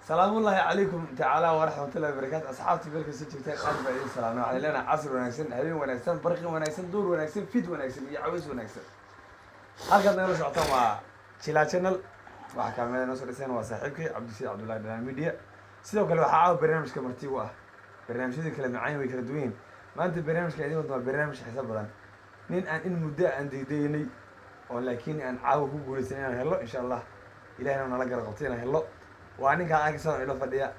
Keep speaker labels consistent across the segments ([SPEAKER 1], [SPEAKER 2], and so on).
[SPEAKER 1] سلام الله عليكم تعالى ورحمة الله وبركاته أصحابتي بالك سجلتين قلب بعيد سلام علينا عصر ونكسن هبين ونكسن برقي ونكسن دور ونكسن فيد ونكسن يعوز ونكسن هكذا نرجع عطوا مع شيلا شانل وحكامنا نصر إنسان وصاحبك عبد السيد عبد الله دلال ميديا سيدو كلو حاول برنامج كمرتي واه برنامج هذي كلام معين ويكردوين ما أنت برنامج كذي وضع برنامج حساب بدن نين أن مدة عندي ديني ولكن أن عاوه بقول سنين هلا إن شاء الله إلهنا نلاقي رقبتنا هلا وأنا كان أكثر إلى فدية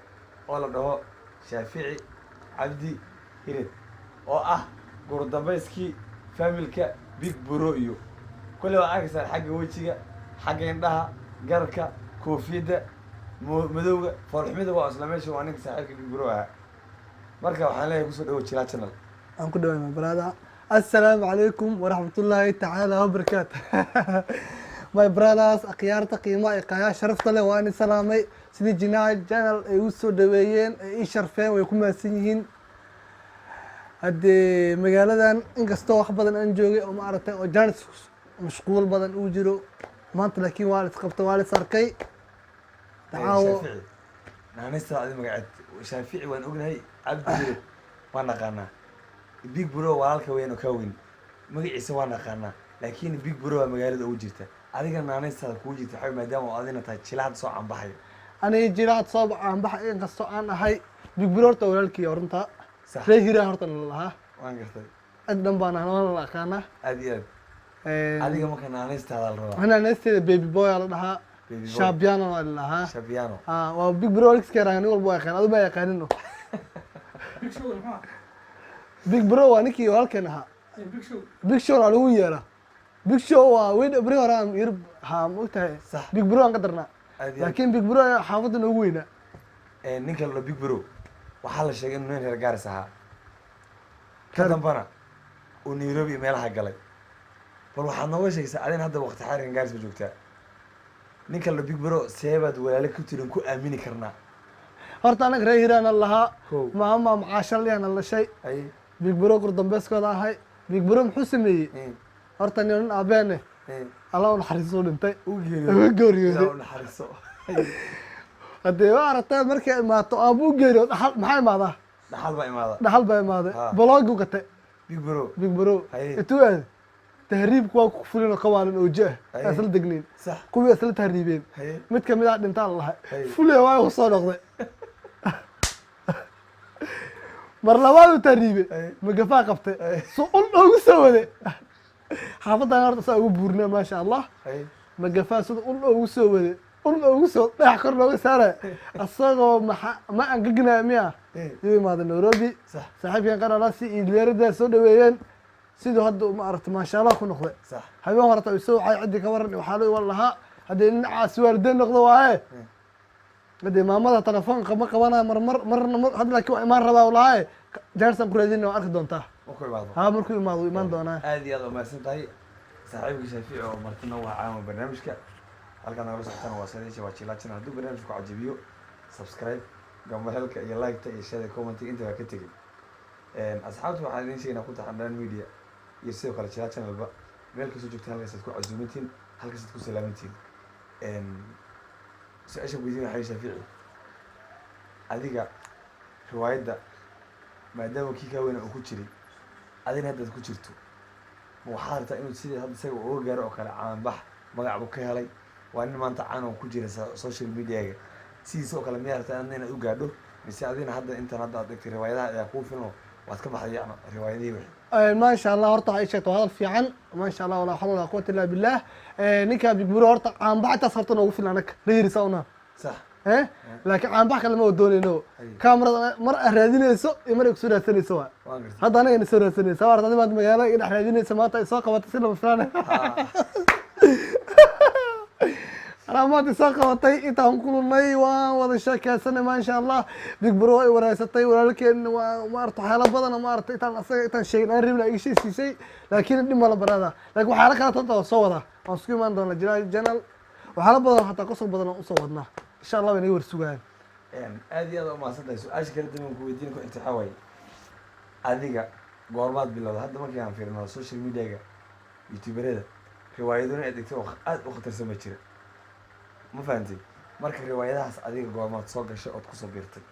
[SPEAKER 1] أول ده شافعي عبدي هيرد أو قرد بيسكي فاميلك بيك برويو كل واحد أكثر حاجة وجهه حاجة عندها جركة كوفيدة مدوغة فرحمده وأسلامش وأنا كسر بيك بروها مركب حاليا يقصد هو تشيلا channel
[SPEAKER 2] أنا كده من برادا السلام عليكم ورحمة الله تعالى وبركاته my brothers أخيارتا قيمة إقايا شرفت له وأنا سلامي سيدي جناي channel يوسو دويين إي شرفين ويكون مسيحين هدي مقالة إنكستو wax badan aan joogay oo ma aragtay oo jaanis mashquul badan uu jiro maanta laakiin waa la isqabtay waa la sarkay
[SPEAKER 1] شافعي أنا نستعد مقعد شافعي وأنا أقول عبد وأنا قانا بيك برو والك وين وكوين مقعد سوانا قانا لكن بيك برو مقالة أوجيته أديك أنا نستعد كوجيته حبي ما دام وأدينا تشيلات صو عم بحي
[SPEAKER 2] أنا جيرات صوب عم بحي إنكستو أنا هاي بيك برو تولالكي ورنتا
[SPEAKER 1] صح
[SPEAKER 2] ليه هيرا هرتن الله
[SPEAKER 1] وأنا قلت
[SPEAKER 2] أدم بانا أنا ولا قانا
[SPEAKER 1] أديك أديك ما كان أنا نستعد الروا
[SPEAKER 2] أنا نستي بيبي بوي على ده
[SPEAKER 1] بيبي بوي.
[SPEAKER 2] شابيانو ولا ها
[SPEAKER 1] شابيانو
[SPEAKER 2] وبيج برو إكس كيران يقول بوي خان هذا بيا خانينه بيج برو أنيكي والكنها بيج شو على ويا بيج شو وين برو رام يرب هام وقتها
[SPEAKER 1] صح.
[SPEAKER 2] بيج برو أنقدرنا
[SPEAKER 1] أديك
[SPEAKER 2] لكن بيج برو حافظنا وينا
[SPEAKER 1] ninka la big bro waxaa la sheegay inuu nin reer gaaris ahaa ka dambana uu Nairobi meelaha galay bal waxaad nooga sheegaysaa adin hadda waqti xaarin gaaris ma joogtaa ninka la big bro seebaad walaalo ku tirin ku aamini karnaa
[SPEAKER 2] horta anaga reer Hiiraan allaha
[SPEAKER 1] Kow.
[SPEAKER 2] maama macaashar leena la shay
[SPEAKER 1] ay
[SPEAKER 2] big bro qurdambeeskooda ahay big bro muxuu sameeyay horta nin abeene Allah uu naxariiso dhintay
[SPEAKER 1] u
[SPEAKER 2] uu geeriyooday
[SPEAKER 1] u naxariiso
[SPEAKER 2] hadee waa aragtay markay imaato abu geeriyo maxay imaadaa
[SPEAKER 1] dhaxal baa imaada
[SPEAKER 2] dhaxal baa imaaday
[SPEAKER 1] Ha.
[SPEAKER 2] blog gatay
[SPEAKER 1] big bro
[SPEAKER 2] big bro
[SPEAKER 1] Haye.
[SPEAKER 2] intuu aad tahriibku waa ku fulin oo qawaalan oo jeeh
[SPEAKER 1] Haye.
[SPEAKER 2] asal degnin
[SPEAKER 1] sax
[SPEAKER 2] kuwii asal tahriibeen
[SPEAKER 1] haye
[SPEAKER 2] mid ka mid ah dhintaan lahay
[SPEAKER 1] Haye.
[SPEAKER 2] fulay waa uu soo noqday mar labaad uu tahriibay
[SPEAKER 1] Haye.
[SPEAKER 2] magafaa qabtay soo ugu soo waday xaafadan horta saa ugu buurnaa ma sha Allah
[SPEAKER 1] haye
[SPEAKER 2] magafaa sida ugu soo waday ugu soo dhax kor looga saaray asagoo ma angagnaa miya iyo maada Nairobi
[SPEAKER 1] sax
[SPEAKER 2] saaxiibkan qaralaasi iileerada soo dhaweeyeen sidoo hadda ma aragtay ma sha Allah ku noqday
[SPEAKER 1] sax
[SPEAKER 2] habeen horta uu soo cid ka waran waxa loo walaha hadii dhinacaas waalideen noqdo waaye hadii maamada telefoonka ma qabanaa marna hadda laakiin waa imaan rabaa walaha jaarsan kureedin oo arki doontaa
[SPEAKER 1] wuxuu imaado
[SPEAKER 2] ha markuu imaan doonaa
[SPEAKER 1] aad iyo aad u mahadsan tahay saaxiibkii Shaafici oo martina waa caawin barnaamijka halkan nagala socotana waa sadeesha waa jilaatin hadduu barnaamijku cajibiyo subscribe gambalka iyo like-ta iyo share comment inta waa ka tegin asxaabtu waxaan idin sheegnaa ku taxan media iyo sidoo kale jilaa channelba meel kasoo joogta halkaas aad ku casuumintiin halkaas aad ku salaamintiin su-aasha weydiin waxay Shaafici adiga riwaayadda maadaama kii kaa weyna uu ku jiray adina haddaad ku jirto waxaa rabtaa inuu sidii hadda isaga uga gaaro oo kale caanbax magac buu ka helay waa nin maanta caan oo ku jira social media-ga sidiisa oo kale miyaa rabtaa inaad u gaadho mise adina hadda intan hadda aad dhigtay riwaayadaha ayaa kuu filno waad ka baxday yacni riwaayadihii wixii
[SPEAKER 2] ما شاء الله هرتا عايشة وهذا في عن ما شاء الله ولا حول ولا قوة إلا بالله نيكا بيقولوا هرتا عم بعد صرت أنا وفي لانك ريري سونا
[SPEAKER 1] صح
[SPEAKER 2] لكن عم بحكي لما ودوني نو
[SPEAKER 1] أيوة.
[SPEAKER 2] كاميرا مرة رادين يسوق يمرق سورة ثانية سوا
[SPEAKER 1] waan gartay
[SPEAKER 2] هذا أنا سورة ثانية سوا هذا ما مجالا إذا رادين سما تسوق وتسلم فلان أنا ما تسوق وتي إنت هم كلهم ناي وهذا الشيء سنة ما شاء الله بيكبروا ولا ستي ولا لكن ما أرتاح على بدن ما أرتاح إتان شيء أنا ريب لا أي شيء لكن الدم ولا برادا لكن وحالك أنا تطلع صورة أسكي ما عندنا جنال وحالة بدن حتى قصر بدن أصورنا إن شاء الله بنيور سجان
[SPEAKER 1] aad iyo aad u mahadsan tahay su-aasha kale dib aan ku weydiin ku xigta waxaa waaye adiga goormaad bilowda hadda markii aan fiirino social media-ga youtuberada riwaayaduna aad dhigtay oo aad u khatarsan ma jira ma fahantay marka riwaayadahaas adiga goormaad soo gashay ood kusoo biirtay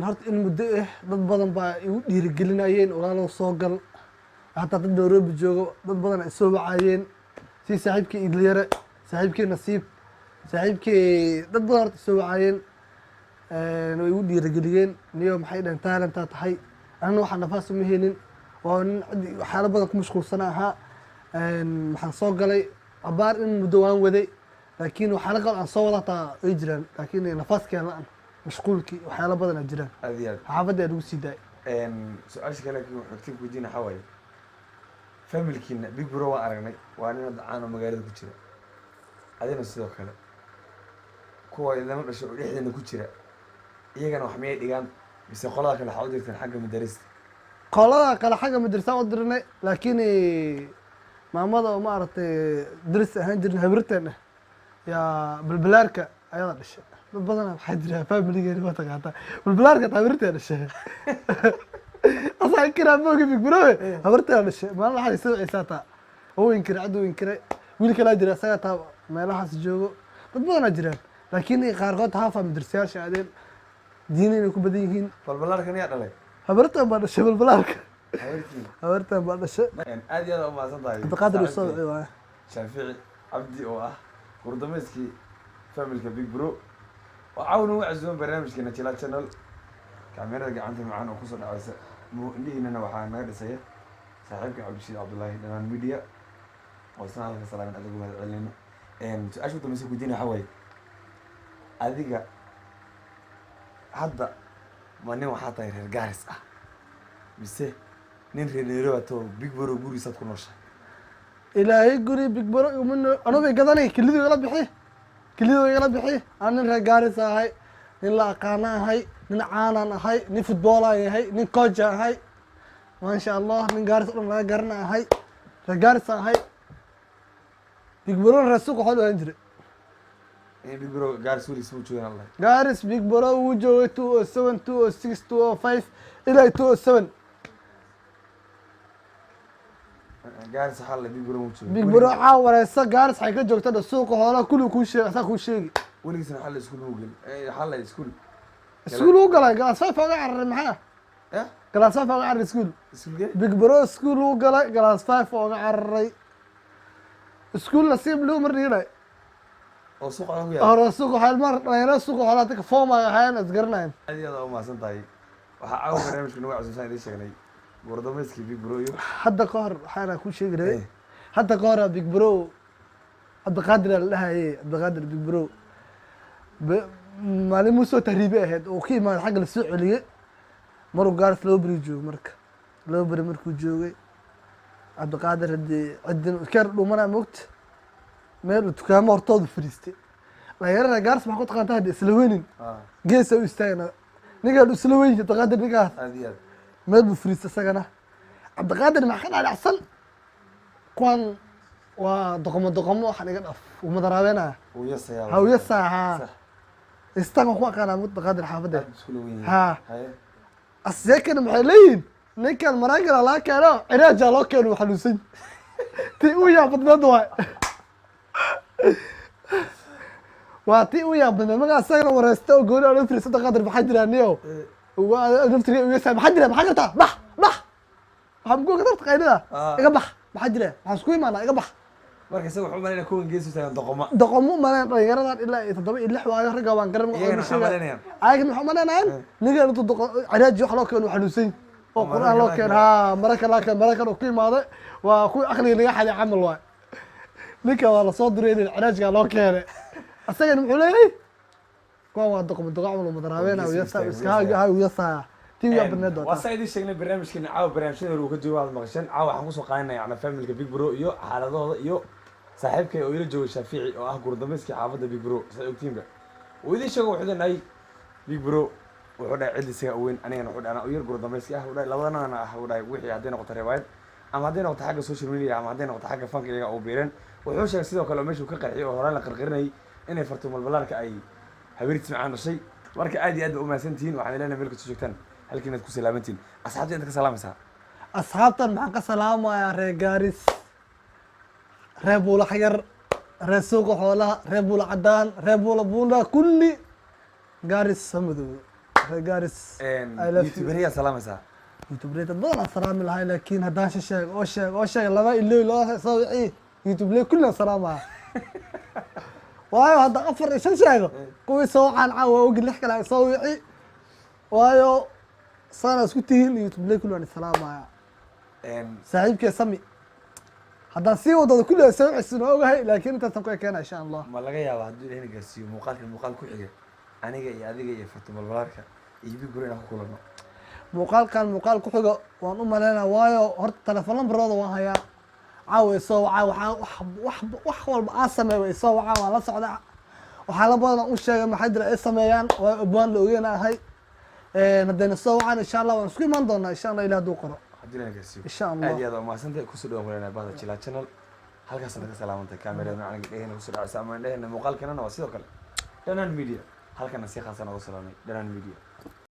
[SPEAKER 2] horta in muddo ah dad badan baa igu dhiirigelinayeen walaalow soo gal hataa dad Nairobi joogo dad badan ay soo wacayeen si saaxiibkii Idliyare saaxiibkii Nasiib saaxiibkii dad badan horta soo wacayeen way igu dhiirigeliyeen niyo maxay dhahan talentaa tahay anna waxaan nafaas uma helin waa nin waxyaalo badan ku mashquulsana ahaa waxaan soo galay abaar in muddo waan waday laakiin waxyaalo qaar aan soo wada hataa way jiraan laakiin nafaaskeen la-an mashquulkii waxyaalo badan aa jiraan
[SPEAKER 1] aad iyo aad
[SPEAKER 2] xaafadda aa lagu sii daay
[SPEAKER 1] su-aasha kale xogtiin weydiina waxaa waaye familkiina big bro waan aragnay waa nin hadda caan oo magaalada ku jira adina sidoo kale kuwa idama dhasho oo dhexdeena ku jira iyagana wax miyay dhigaan mise qolada kale waxaa u dirteen xagga madarista
[SPEAKER 2] qolada kale xagga madrasaan u dirnay laakiin maamada oo maaragtay daris ahaan jirin habirteen ah yaa balbalaarka ayada dhashay dad badana waxaa jira familigeeni ma taqaanta balbalaarka habirteen dhashay asaa inkiraa moogi big bro habirteen dhashay maalin waxaa soo ciisaataa oo inkiray cad oo inkiray wiil kalaa jira asaga taa meelahaas joogo dad badanaa jiraan laakiin qaarkood haafa madrasayaasha aadeen diin inay ku badan yihiin
[SPEAKER 1] balbalaarkan yaa dhalay
[SPEAKER 2] habartan baa dhashay balbalaarka
[SPEAKER 1] habartiin
[SPEAKER 2] habartan baa dhashay
[SPEAKER 1] aad iyo aad u mahadsan tahay
[SPEAKER 2] abdiqaadir usoo wixii waaye
[SPEAKER 1] shaafici cabdi oo ah gurdameyskii familka big bro oo caawna u casuuman barnaamijkeena jila channel kaamirada gacanta macaan oo kusoo dhacaysa indhihiinana waxaa naga dhisaya saaxiibka cabdishiid cabdullaahi dhanaan media oo isna halka salaamin adigu mahad celinayno su-aasha u dambaysa weydiina waxaa waaye adiga hadda ma nin waxaa tahay reer gaaris ah mise nin reer Nairobi ato big bro gurigiisaad ku nooshahay
[SPEAKER 2] ilaahay guri big bro anuu bay gadanay kilidii igala bixi kilidii igala bixi aan nin reer gaaris ahay nin la aqaana ahay nin caanan ahay nin footballaan yahay nin coach ahay maasha allah nin gaaris o dhan laga garana ahay reer gaaris ahay big bro reer suuq waxaa lu ahaan jiray
[SPEAKER 1] big bro gaaris weligiis buu joogan allah
[SPEAKER 2] gaaris big bro wuu joogay 207 206 205 ilaa 207
[SPEAKER 1] gaaris waxaa la big bro muu joogan
[SPEAKER 2] big bro waxaa wareysa gaaris waxay ka joogta dha suuqa xoolaha kulli kuu sheeg asaa kuu sheegi
[SPEAKER 1] weligiisna xalla iskuul muu gelin xalla iskuul
[SPEAKER 2] iskuul uu galay galaas five uga cararay maxaa
[SPEAKER 1] ya
[SPEAKER 2] galaas five uga cararay iskuul
[SPEAKER 1] iskuulkee
[SPEAKER 2] big bro iskuul uu galay galaas five uga cararay iskuul nasiib luu mar dhigay
[SPEAKER 1] oo suuqa ku yaala
[SPEAKER 2] hore suuqa xoolaha mar dhalinyaro suuqa xoolaha dadka foom ay ahaayeen isgaranayn
[SPEAKER 1] aad iyo aad u mahadsan tahay waxaa caawa barnaamijka nagu casuusan idiin sheegnay gurdameyskii big bro iyo
[SPEAKER 2] hadda ka hor waxaana kuu sheegi rabay hadda ka hor big bro cabdiqaadir la dhahaye cabdiqaadir big bro maalin muu soo tahriibay ahayd oo ka imaaday xagga lasoo celiyey maruu gaaris laba beri joogo marka laba beri markuu joogay cabdiqaadir haddii cidin keer dhumanaa moogta meel uu dukaamo hortooda fadhiistay dhalinyarada gaaris maxaa ku taqaantaa hadda isla weynin geesa u istaagna ninkaan isla weyn cabdiqaadir ninkaas
[SPEAKER 1] aad iyo aad
[SPEAKER 2] meel buu fadhiistay isagana cabdiqaadir maxaa ka dhaadhacsan kuwan waa doqomo waxaan iga dhaf uu madaraabeynaya
[SPEAKER 1] uu yasayaa
[SPEAKER 2] hawyasaa haa istagan ku aqaanaa cabdiqaadir xaafadda
[SPEAKER 1] aad isku leeyihiin
[SPEAKER 2] haa
[SPEAKER 1] haye
[SPEAKER 2] aseekana maxay leeyihin ninkan maraagana laga keeno ciraajaa loo keeno uu xanuunsan tii u yaa badneed waay waa tii u yaa badneed markaa isagana wareysta oo gooni aan firi cabdiqaadir maxaa jiraa niyo naftiga uyasa maxaa jira maxaa kartaa bax waxaa muku ka tarta qaynida iga bax maxaa jira maxaa isku imaanaa iga bax
[SPEAKER 1] marka isaga wuxuu malayna kuwan geesu taagan doqoma
[SPEAKER 2] doqomo maleen dhalinyaradan ilaa iyo 7 iyo 6 waayo ragga waan garan
[SPEAKER 1] iyagana waxaa malaynayaan
[SPEAKER 2] ayaga maxaa malaynayaan ninkan intuu ciraaji wax loo keeno xanuunsan oo quraan loo keeno haa maraka laakiin marakan uu ku imaaday waa kuwii aqliga laga xaday camal waay ninka waa lasoo diray in ciraajka loo keenay asagana muxuu leeyahay kuwan waa doqomo camal madaraabeena oo yasa iska haa uu yasa tii yaa badneed
[SPEAKER 1] waa saa idiin sheegnay barnaamijkeena caawa barnaamijyada uu ka joogo aad maqasheen caawa waxaan kusoo qaadanaya yacni familka big bro iyo xaaladooda iyo saaxiibkay oo ila jooga shaafici oo ah gurdameyskii xaafadda big bro saa ogtiinba uu idiin sheego wuxuu lenahay big bro wuxuu dhahay cid isaga weyn anigana wuxuu dhahay anaa u yar gurdameyski ah uu dhahay labadanana ah uu dhahay wixii hadday noqoto riwaayad ama hadday noqoto xagga social media ama hadday noqoto xagga fanka iyaga oo beereen wuxuu sheegay sidoo kale oo meeshuu ka qarxiyay oo horaan la qarqarinayay inay farto malbalaarka ay habeertiis macaan dhashay marka aad iyo aad ba u mahadsantihiin waxaan ileenahay meel kastoo joogtaan halkii inaad ku salaamantiin asxaabta inta ka salaamaysaa
[SPEAKER 2] asxaabtan maxaan ka salaamayaa reer gaaris reer buulaxyar reer suuqa xoolaha reer buula cadaan reer buula buunda kulli gaaris samadow reer gaaris
[SPEAKER 1] youtuberiyaa salaamaysaa
[SPEAKER 2] youtube dad badan aan salaami lahay laakiin haddaan sheeg laba ilooy loo soo wixii youtube kulli aan salaamaya waayo hadda 4 iyo 5 sheego kuwii soo wacaan caawa ogi 6 kale ay soo wixii waayo sana isku tihiin youtube kulli aan salaamaya saaxiibkii sami haddaan sii wadada kulli ay soo wixii ogahay laakiin intaas ku keenaa insha Allah
[SPEAKER 1] ma laga yaabo hadduu ilaahay gaarsiiyo muuqaal ku xiga aniga iyo adiga iyo Fatima Balbarka iyo Big Bro inaan ku kulano
[SPEAKER 2] muuqaal ku xiga waan u maleynaa waayo horta telefoon lambarooda waan hayaa caawa soo wacaa wax walba aan sameeyo soo wacaa waan la socdaa waxaa la badan u sheegay maxay jira ay sameeyaan waa baan la ogeenahay haddana soo wacaan insha Allah waan isku iman doonaa insha Allah ilaahay duu qoro
[SPEAKER 1] haddii ilaahay gaarsiiyo
[SPEAKER 2] insha Allah
[SPEAKER 1] aad iyo aad ma santahay ku soo dhawaanayna baada Jila channel halkaas ka salaamantay kaamirada aniga dhehna ku soo dhacay saameyn dhehna muuqaalkana waa sidoo kale Danaan Media halkan si khaasan ugu salaamay Danaan Media